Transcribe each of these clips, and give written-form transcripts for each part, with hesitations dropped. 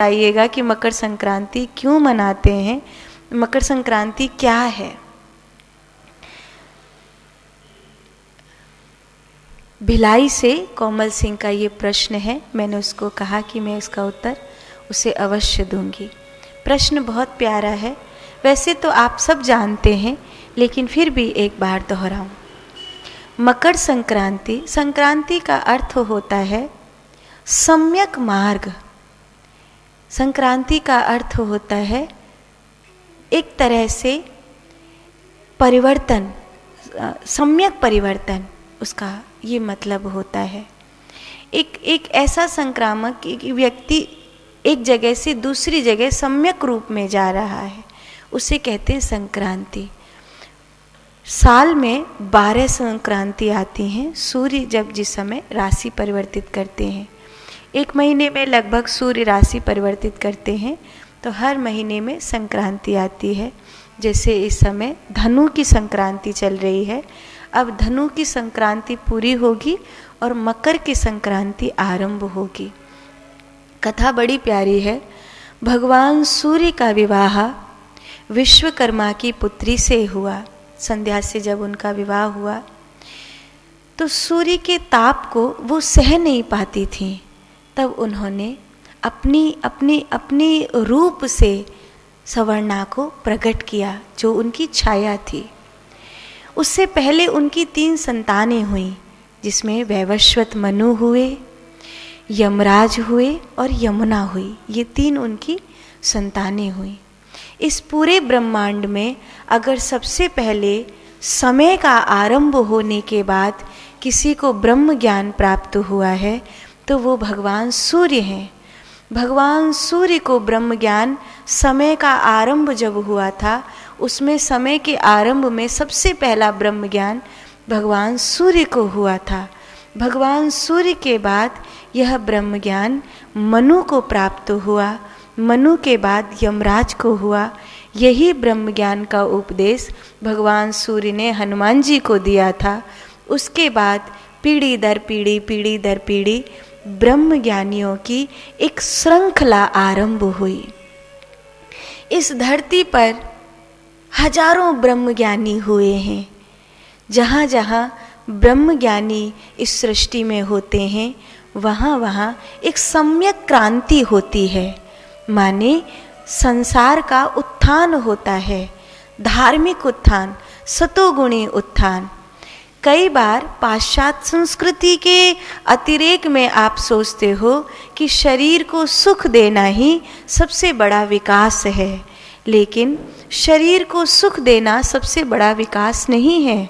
बताइएगा कि मकर संक्रांति क्यों मनाते हैं, मकर संक्रांति क्या है। भिलाई से कोमल सिंह का ये प्रश्न है। मैंने उसको कहा कि मैं इसका उत्तर उसे अवश्य दूंगी। प्रश्न बहुत प्यारा है। वैसे तो आप सब जानते हैं, लेकिन फिर भी एक बार दोहराऊं। मकर संक्रांति, संक्रांति का अर्थ होता है सम्यक मार्ग। संक्रांति का अर्थ होता है एक तरह से परिवर्तन, सम्यक परिवर्तन, उसका ये मतलब होता है। एक ऐसा संक्रामक कि व्यक्ति एक जगह से दूसरी जगह सम्यक रूप में जा रहा है, उसे कहते हैं संक्रांति। साल में 12 संक्रांति आती हैं, सूर्य जब जिस समय राशि परिवर्तित करते हैं। एक महीने में लगभग सूर्य राशि परिवर्तित करते हैं, तो हर महीने में संक्रांति आती है। जैसे इस समय धनु की संक्रांति चल रही है, अब धनु की संक्रांति पूरी होगी और मकर की संक्रांति आरंभ होगी। कथा बड़ी प्यारी है। भगवान सूर्य का विवाह विश्वकर्मा की पुत्री से हुआ। संध्या से जब उनका विवाह हुआ तो सूर्य के ताप को वो सह नहीं पाती थी। तब उन्होंने अपनी रूप से सवर्णा को प्रकट किया, जो उनकी छाया थी। उससे पहले उनकी 3 संतानें हुई, जिसमें वैवस्वत मनु हुए, यमराज हुए और यमुना हुई। ये 3 उनकी संतानें हुई। इस पूरे ब्रह्मांड में अगर सबसे पहले समय का आरंभ होने के बाद किसी को ब्रह्म ज्ञान प्राप्त हुआ है तो वो भगवान सूर्य हैं। भगवान सूर्य को ब्रह्म ज्ञान समय का आरंभ जब हुआ था, उसमें समय के आरंभ में सबसे पहला ब्रह्म ज्ञान भगवान सूर्य को हुआ था। भगवान सूर्य के बाद यह ब्रह्म ज्ञान मनु को प्राप्त हुआ, मनु के बाद यमराज को हुआ। यही ब्रह्म ज्ञान का उपदेश भगवान सूर्य ने हनुमान जी को दिया था। उसके बाद पीढ़ी दर पीढ़ी ब्रह्म ज्ञानियों की एक श्रृंखला आरंभ हुई। इस धरती पर हजारों ब्रह्म ज्ञानी हुए हैं। जहाँ जहाँ ब्रह्म ज्ञानी इस सृष्टि में होते हैं, वहाँ वहाँ एक सम्यक क्रांति होती है। माने संसार का उत्थान होता है, धार्मिक उत्थान, सतोगुणी उत्थान। कई बार पाश्चात्य संस्कृति के अतिरेक में आप सोचते हो कि शरीर को सुख देना ही सबसे बड़ा विकास है, लेकिन शरीर को सुख देना सबसे बड़ा विकास नहीं है।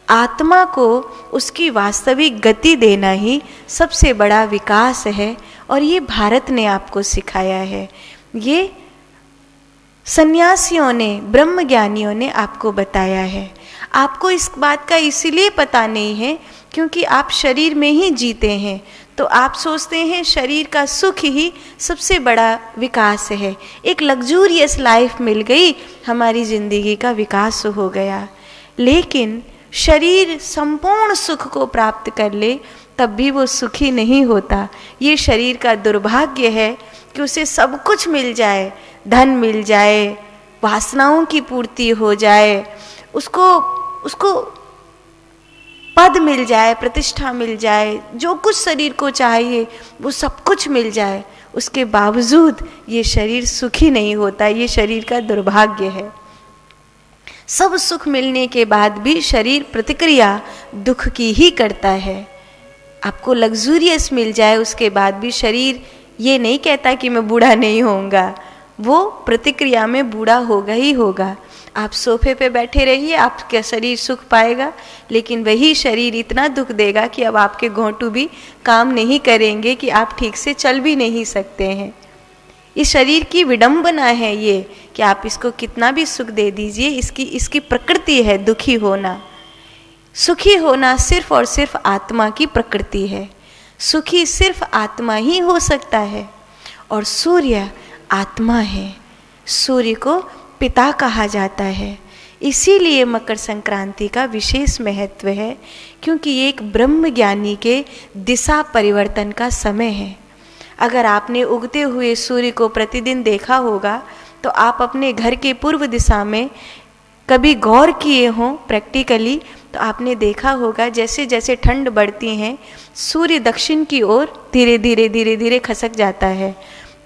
आत्मा को उसकी वास्तविक गति देना ही सबसे बड़ा विकास है, और ये भारत ने आपको सिखाया है। ये सन्यासियों ने, ब्रह्मज्ञानियों ने आपको बताया है। आपको इस बात का इसीलिए पता नहीं है क्योंकि आप शरीर में ही जीते हैं, तो आप सोचते हैं शरीर का सुख ही सबसे बड़ा विकास है। एक लग्जूरियस लाइफ मिल गई, हमारी जिंदगी का विकास हो गया। लेकिन शरीर संपूर्ण सुख को प्राप्त कर ले तब भी वो सुखी नहीं होता। ये शरीर का दुर्भाग्य है कि उसे सब कुछ मिल जाए, धन मिल जाए, वासनाओं की पूर्ति हो जाए, उसको पद मिल जाए, प्रतिष्ठा मिल जाए, जो कुछ शरीर को चाहिए वो सब कुछ मिल जाए, उसके बावजूद ये शरीर सुखी नहीं होता। ये शरीर का दुर्भाग्य है। सब सुख मिलने के बाद भी शरीर प्रतिक्रिया दुख की ही करता है। आपको लग्जूरियस मिल जाए, उसके बाद भी शरीर ये नहीं कहता कि मैं बूढ़ा नहीं होऊंगा, वो प्रतिक्रिया में बूढ़ा होगा ही होगा। आप सोफे पे बैठे रहिए, आपका शरीर सुख पाएगा, लेकिन वही शरीर इतना दुख देगा कि अब आपके घोंटू भी काम नहीं करेंगे, कि आप ठीक से चल भी नहीं सकते हैं। इस शरीर की विडंबना है ये कि आप इसको कितना भी सुख दे दीजिए, इसकी प्रकृति है दुखी होना। सुखी होना सिर्फ और सिर्फ आत्मा की प्रकृति है। सुखी सिर्फ आत्मा ही हो सकता है, और सूर्य आत्मा है। सूर्य को पिता कहा जाता है। इसीलिए मकर संक्रांति का विशेष महत्व है, क्योंकि ये एक ब्रह्म ज्ञानी के दिशा परिवर्तन का समय है। अगर आपने उगते हुए सूर्य को प्रतिदिन देखा होगा तो आप अपने घर के पूर्व दिशा में कभी गौर किए हों प्रैक्टिकली, तो आपने देखा होगा जैसे जैसे ठंड बढ़ती है सूर्य दक्षिण की ओर धीरे धीरे धीरे धीरे खसक जाता है,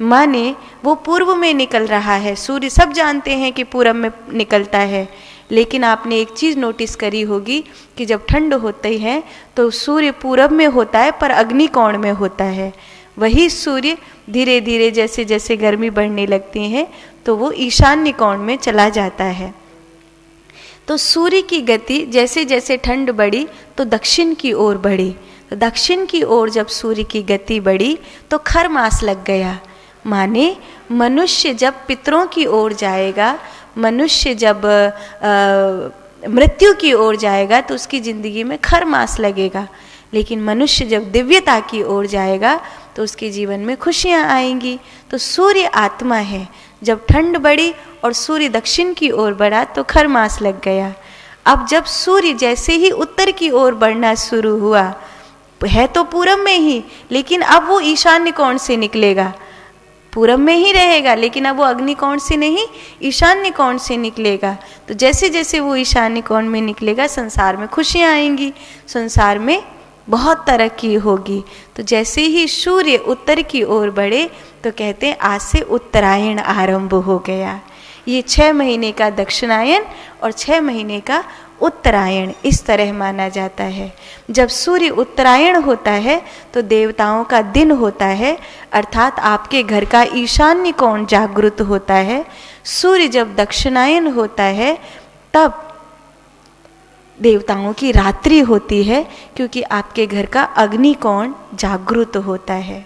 माने वो पूर्व में निकल रहा है। सूर्य सब जानते हैं कि पूरब में निकलता है, लेकिन आपने एक चीज़ नोटिस करी होगी कि जब ठंड होती है तो सूर्य पूरब में होता है पर अग्निकोण में होता है। वही सूर्य धीरे धीरे जैसे जैसे गर्मी बढ़ने लगती है तो वो ईशान्य कोण में चला जाता है। तो सूर्य की गति जैसे जैसे ठंड बढ़ी तो दक्षिण की ओर बढ़ी। तो दक्षिण की ओर जब सूर्य की गति बढ़ी तो खर मास लग गया, माने मनुष्य जब पितरों की ओर जाएगा, मनुष्य जब मृत्यु की ओर जाएगा तो उसकी जिंदगी में खर मास लगेगा। लेकिन मनुष्य जब दिव्यता की ओर जाएगा तो उसके जीवन में खुशियाँ आएंगी। तो सूर्य आत्मा है। जब ठंड बढ़ी और सूर्य दक्षिण की ओर बढ़ा तो खर मास लग गया। अब जब सूर्य जैसे ही उत्तर की ओर बढ़ना शुरू हुआ, है तो पूरब में ही, लेकिन अब वो ईशान्य कोण से निकलेगा। पूरब में ही रहेगा लेकिन अब वो अग्नि कोण से नहीं, ईशान्य कोण से निकलेगा। तो जैसे जैसे वो ईशान्य कोण में निकलेगा संसार में खुशियाँ आएंगी, संसार में बहुत तरक्की होगी। तो जैसे ही सूर्य उत्तर की ओर बढ़े तो कहते हैं आज से उत्तरायण आरंभ हो गया। ये 6 महीने का दक्षिणायन और 6 महीने का उत्तरायण इस तरह माना जाता है। जब सूर्य उत्तरायण होता है तो देवताओं का दिन होता है, अर्थात आपके घर का ईशान्य कोण जागृत होता है। सूर्य जब दक्षिणायन होता है तब देवताओं की रात्रि होती है, क्योंकि आपके घर का अग्नि कोण जागृत होता है।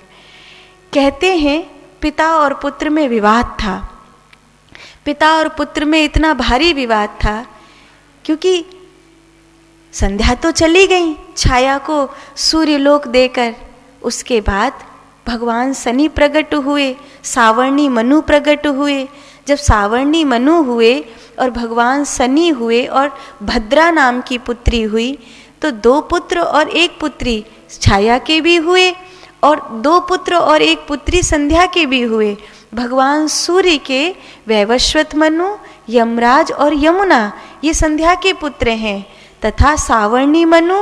कहते हैं पिता और पुत्र में विवाद था। पिता और पुत्र में इतना भारी विवाद था क्योंकि संध्या तो चली गई छाया को सूर्यलोक देकर। उसके बाद भगवान शनि प्रकट हुए, सावर्णी मनु प्रकट हुए। जब सावर्णी मनु हुए और भगवान शनि हुए और भद्रा नाम की पुत्री हुई, तो 2 पुत्र और 1 पुत्री छाया के भी हुए और 2 पुत्र और 1 पुत्री संध्या के भी हुए। भगवान सूर्य के वैवस्वत मनु, यमराज और यमुना ये संध्या के पुत्र हैं, तथा सावर्णी मनु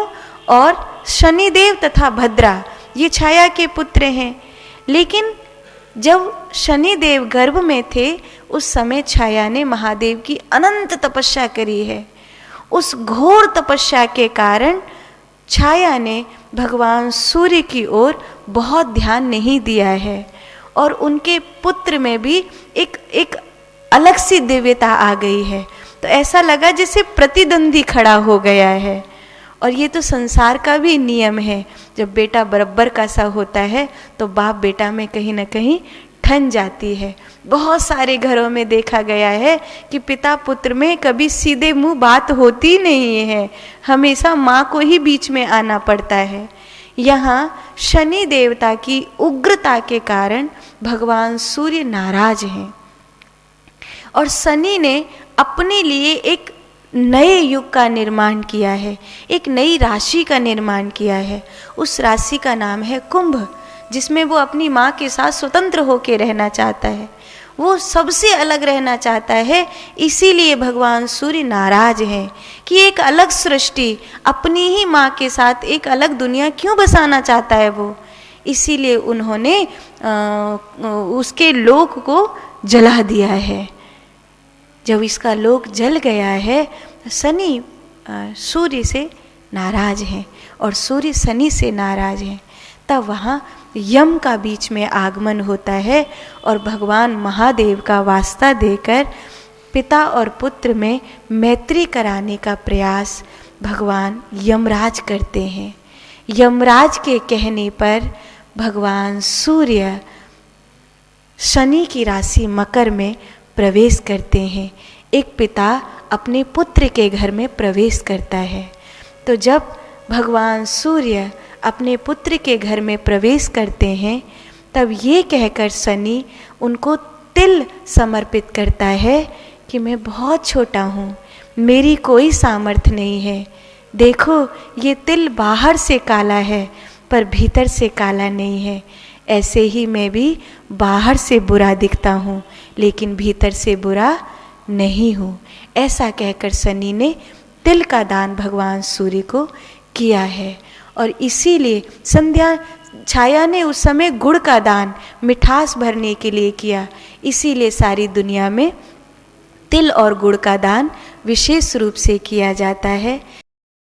और शनिदेव तथा भद्रा ये छाया के पुत्र हैं। लेकिन जब शनिदेव गर्भ में थे उस समय छाया ने महादेव की अनंत तपस्या करी है। उस घोर तपस्या के कारण छाया ने भगवान सूर्य की ओर बहुत ध्यान नहीं दिया है और उनके पुत्र में भी एक अलग सी दिव्यता आ गई है। तो ऐसा लगा जैसे प्रतिद्वंदी खड़ा हो गया है। और ये तो संसार का भी नियम है, जब बेटा बराबर का सा होता है तो बाप बेटा में कहीं ना कहीं ठन जाती है। बहुत सारे घरों में देखा गया है कि पिता पुत्र में कभी सीधे मुंह बात होती नहीं है, हमेशा माँ को ही बीच में आना पड़ता है। यहाँ शनि देवता की उग्रता के कारण भगवान सूर्य नाराज हैं और शनि ने अपने लिए एक नए युग का निर्माण किया है, एक नई राशि का निर्माण किया है। उस राशि का नाम है कुंभ, जिसमें वो अपनी माँ के साथ स्वतंत्र होकर रहना चाहता है, वो सबसे अलग रहना चाहता है। इसीलिए भगवान सूर्य नाराज हैं कि एक अलग सृष्टि अपनी ही माँ के साथ एक अलग दुनिया क्यों बसाना चाहता है वो। इसीलिए उन्होंने उसके लोक को जला दिया है। जब इसका लोक जल गया है, शनि सूर्य से नाराज हैं और सूर्य शनि से नाराज हैं, तब वहाँ यम का बीच में आगमन होता है और भगवान महादेव का वास्ता देकर पिता और पुत्र में मैत्री कराने का प्रयास भगवान यमराज करते हैं। यमराज के कहने पर भगवान सूर्य शनि की राशि मकर में प्रवेश करते हैं। एक पिता अपने पुत्र के घर में प्रवेश करता है। तो जब भगवान सूर्य अपने पुत्र के घर में प्रवेश करते हैं तब ये कहकर शनि उनको तिल समर्पित करता है कि मैं बहुत छोटा हूँ, मेरी कोई सामर्थ्य नहीं है। देखो ये तिल बाहर से काला है पर भीतर से काला नहीं है। ऐसे ही मैं भी बाहर से बुरा दिखता हूँ लेकिन भीतर से बुरा नहीं हूँ। ऐसा कहकर सनी ने तिल का दान भगवान सूर्य को किया है। और इसीलिए संध्या छाया ने उस समय गुड़ का दान मिठास भरने के लिए किया। इसीलिए सारी दुनिया में तिल और गुड़ का दान विशेष रूप से किया जाता है।